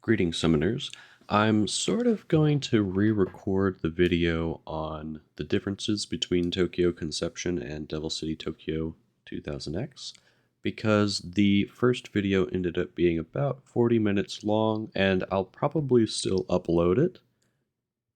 Greetings, Summoners. I'm sort of going to re-record the video on the differences between Tokyo Conception and Devil City Tokyo 2000X because the first video ended up being about 40 minutes long, and I'll probably still upload it,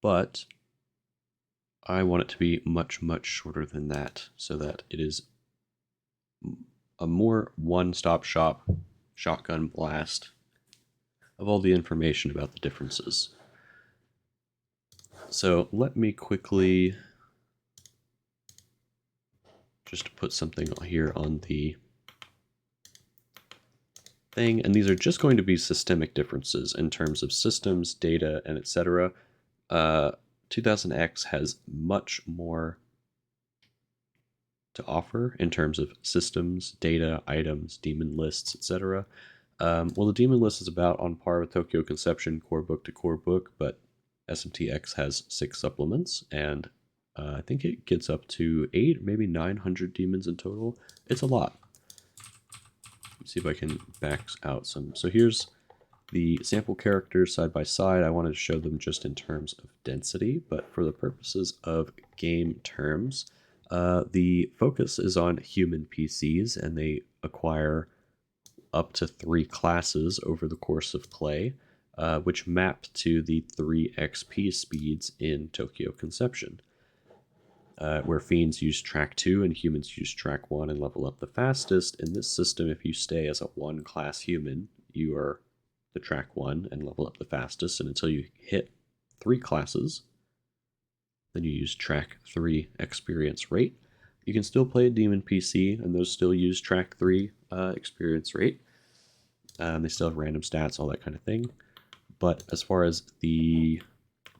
but I want it to be much, much shorter than that so that it is a more one-stop shop shotgun blast of all the information about the differences. So let me quickly just put something here on the thing, and these are just going to be systemic differences in terms of systems, data, and etc. 2000X has much more to offer in terms of systems, data, items, demon lists, etc. Well, the demon list is about on par with Tokyo Conception core book to core book, but SMTX has 6 supplements, and I think it gets up to 8, maybe 900 demons in total. It's a lot. Let's see if I can back out some. So here's the sample characters side by side. I wanted to show them just in terms of density, but for the purposes of game terms, the focus is on human PCs, and they acquire up to 3 classes over the course of play, which map to the 3 XP speeds in Tokyo Conception, where fiends use track 2 and humans use track 1 and level up the fastest. In this system, if you stay as a 1 class human, you are the track 1 and level up the fastest, and until you hit 3 classes, then you use track 3 experience rate. You can still play a demon PC, and those still use track 3 experience rate. They still have random stats, all that kind of thing. But as far as the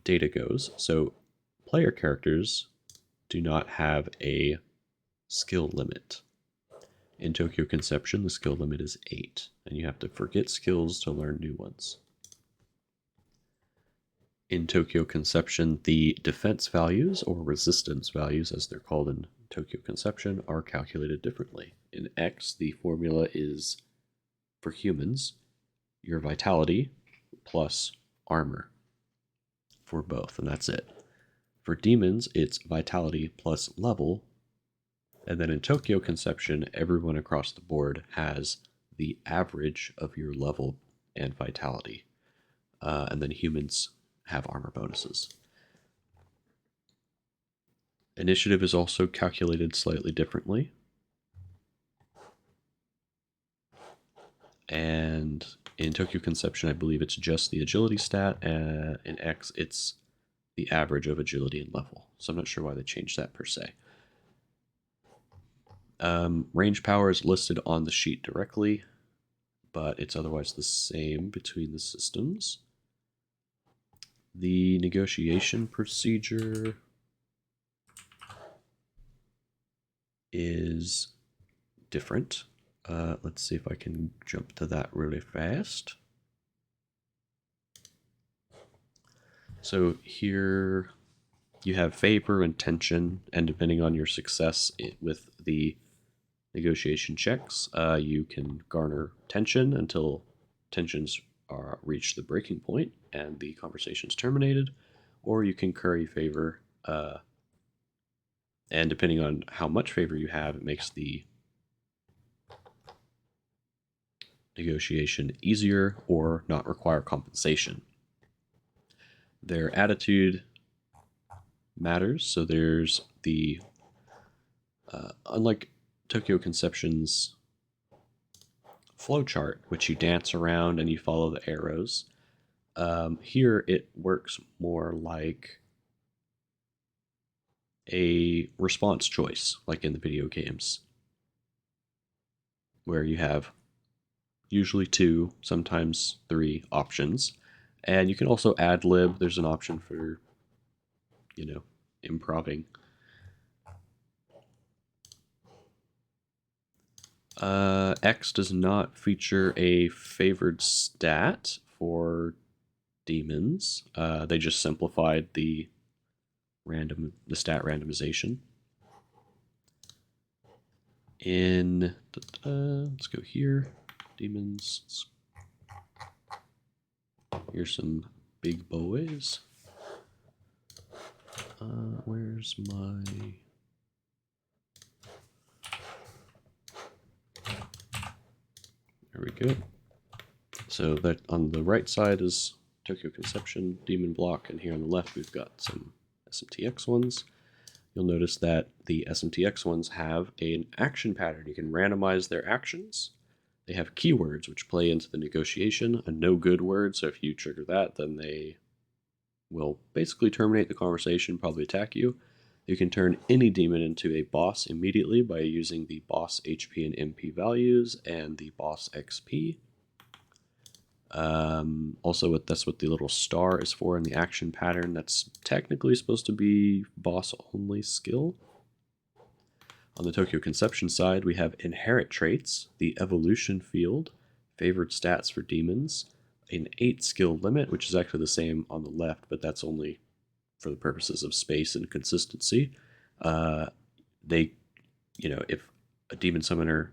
data goes, so player characters do not have a skill limit. In Tokyo Conception, the skill limit is 8, and you have to forget skills to learn new ones. In Tokyo Conception, the defense values, or resistance values as they're called in Tokyo Conception, are calculated differently. In X, the formula is, for humans, your vitality plus armor for both, and that's it. For demons, it's vitality plus level, and then in Tokyo Conception, everyone across the board has the average of your level and vitality, and then humans have armor bonuses. Initiative is also calculated slightly differently, and in Tokyo Conception, I believe it's just the agility stat, and in X, it's the average of agility and level. So I'm not sure why they changed that per se. Range power is listed on the sheet directly, but it's otherwise the same between the systems. The negotiation procedure is different. Let's see if I can jump to that really fast. So here you have favor and tension, and depending on your success with the negotiation checks, you can garner tension until tensions reach the breaking point and the conversation is terminated, or you can curry favor, and depending on how much favor you have, it makes the negotiation easier or not require compensation. Their attitude matters, so there's the unlike Tokyo Conception's flowchart, which you dance around and you follow the arrows. Here it works more like a response choice, like in the video games, where you have usually 2, sometimes 3 options, and you can also ad lib. There's an option for, improving. X does not feature a favored stat for demons. They just simplified the stat randomization. In let's go here, demons. Here's some big boys. Where's my... There we go. So that on the right side is Tokyo Conception, Demon Block, and here on the left we've got some SMTX ones. You'll notice that the SMTX ones have an action pattern. You can randomize their actions. They have keywords which play into the negotiation, a no good word, so if you trigger that, then they will basically terminate the conversation, probably attack you. You can turn any demon into a boss immediately by using the boss HP and MP values and the boss XP. Also, that's what the little star is for in the action pattern. That's technically supposed to be boss-only skill. On the Tokyo Conception side, we have inherit traits, the evolution field, favored stats for demons, an 8 skill limit, which is actually the same on the left, but that's only for the purposes of space and consistency. If a demon summoner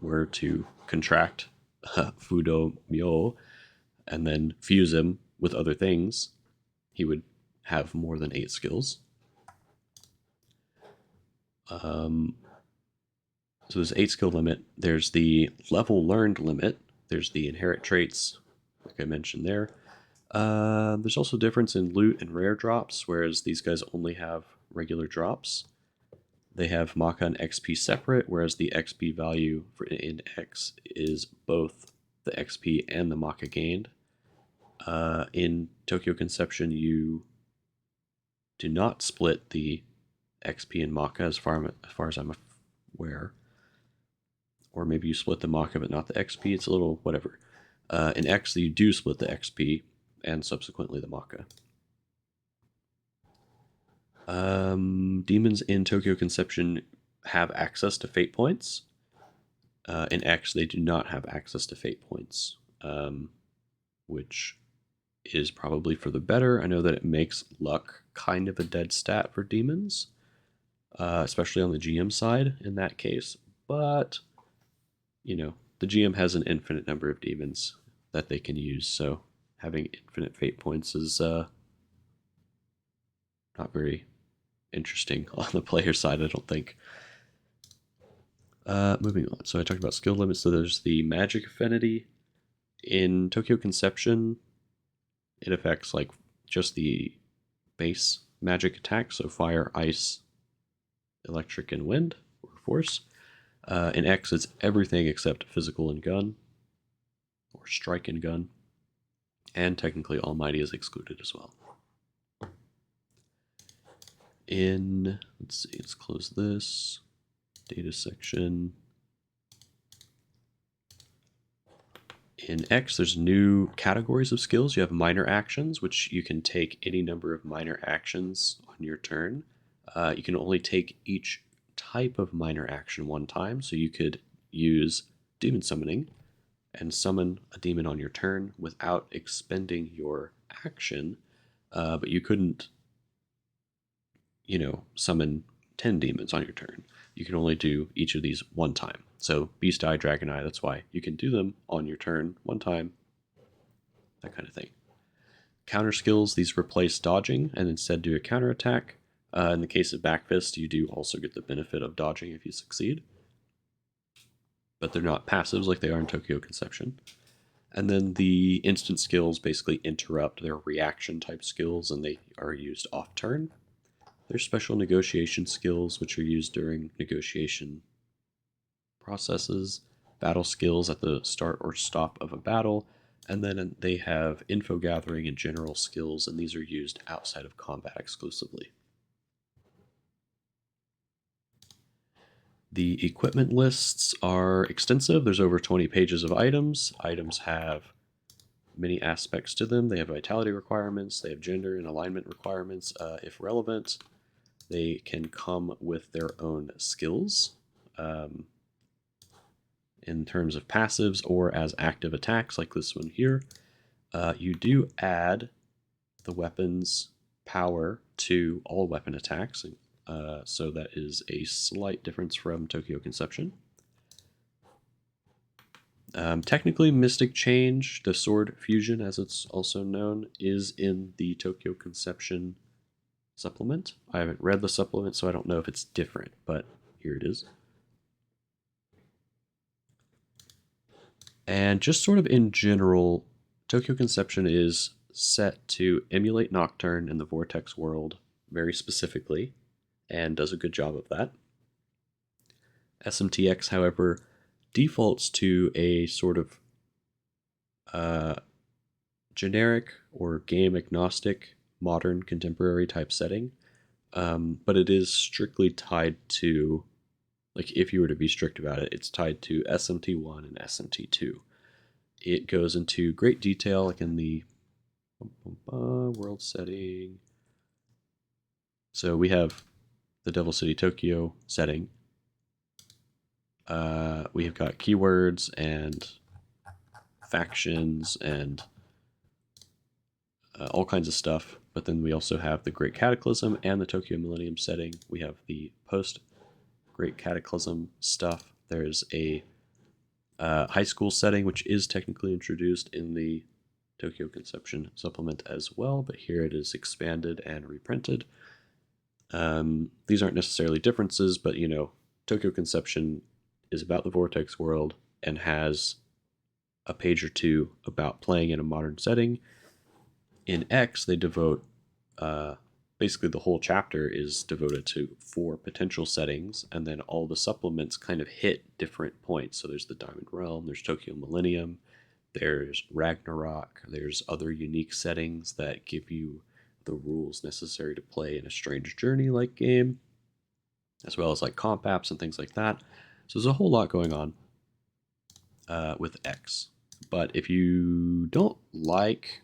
were to contract Fudo Myo and then fuse him with other things, he would have more than 8 skills. So there's 8 skill limit. There's the level learned limit. There's the inherit traits, like I mentioned there. There's also difference in loot and rare drops, whereas these guys only have regular drops. They have Maka and XP separate, whereas the XP value in X is both the XP and the Maka gained. In Tokyo Conception, you do not split the XP and Maka as far as I'm aware. Or maybe you split the Maka but not the XP. It's a little whatever. In X, you do split the XP and subsequently the Maka. Demons in Tokyo Conception have access to fate points. In X, they do not have access to fate points, which is probably for the better. I know that it makes luck kind of a dead stat for demons, especially on the GM side in that case. But, the GM has an infinite number of demons that they can use, so having infinite fate points is not very interesting on the player side, I don't think. Moving on. So I talked about skill limits. So there's the magic affinity. In Tokyo Conception, it affects like just the base magic attack, so fire, ice, electric, and wind, or force. In X, it's everything except physical and gun, or strike and gun. And technically Almighty is excluded as well. Let's close this. Data section. In X, there's new categories of skills. You have minor actions, which you can take any number of minor actions on your turn. You can only take each type of minor action one time, so you could use demon summoning and summon a demon on your turn without expending your action, but you couldn't, summon 10 demons on your turn. You can only do each of these one time. So Beast Eye, Dragon Eye, that's why you can do them on your turn one time, that kind of thing. Counter skills, these replace dodging and instead do a counter attack. In the case of Back Fist, you do also get the benefit of dodging if you succeed. But they're not passives like they are in Tokyo Conception. And then the instant skills basically interrupt their reaction type skills and they are used off turn. There's special negotiation skills which are used during negotiation processes, battle skills at the start or stop of a battle, and then they have info gathering and general skills, and these are used outside of combat exclusively. The equipment lists are extensive. There's over 20 pages of items. Items have many aspects to them. They have vitality requirements, they have gender and alignment requirements. If relevant, they can come with their own skills in terms of passives or as active attacks like this one here. You do add the weapon's power to all weapon attacks, so that is a slight difference from Tokyo Conception. Technically, Mystic Change, the Sword Fusion, as it's also known, is in the Tokyo Conception supplement. I haven't read the supplement, so I don't know if it's different, but here it is. And just sort of in general, Tokyo Conception is set to emulate Nocturne in the Vortex world very specifically, and does a good job of that. SMTX, however, defaults to a sort of generic or game agnostic modern contemporary type setting, but it is strictly tied to, like, if you were to be strict about it, it's tied to SMT1 and SMT2. It goes into great detail, like in the world setting. So we have the Devil City Tokyo setting. We have got keywords and factions and all kinds of stuff. But then we also have the Great Cataclysm and the Tokyo Millennium setting. We have the post Great Cataclysm stuff. There's a high school setting, which is technically introduced in the Tokyo Conception supplement as well, but here it is expanded and reprinted. These aren't necessarily differences, but Tokyo Conception is about the Vortex world and has a page or two about playing in a modern setting. In X, they devote basically the whole chapter is devoted to 4 potential settings, and then all the supplements kind of hit different points. So there's the Diamond Realm, there's Tokyo Millennium, there's Ragnarok, there's other unique settings that give you the rules necessary to play in a Strange Journey-like game, as well as like comp apps and things like that. So there's a whole lot going on with X. But if you don't like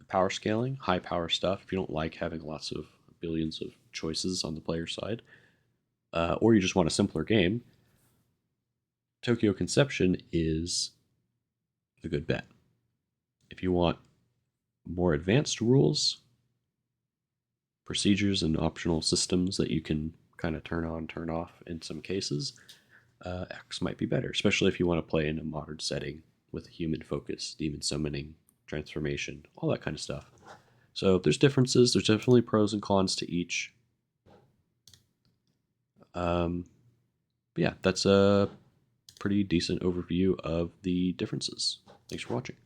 power scaling, high power stuff, if you don't like having lots of billions of choices on the player side, or you just want a simpler game, Tokyo Conception is a good bet. If you want more advanced rules, procedures, and optional systems that you can kind of turn on, turn off in some cases, X might be better, especially if you want to play in a modern setting with human focus, demon summoning, transformation, all that kind of stuff. So there's differences. There's definitely pros and cons to each. Yeah, that's a pretty decent overview of the differences. Thanks for watching.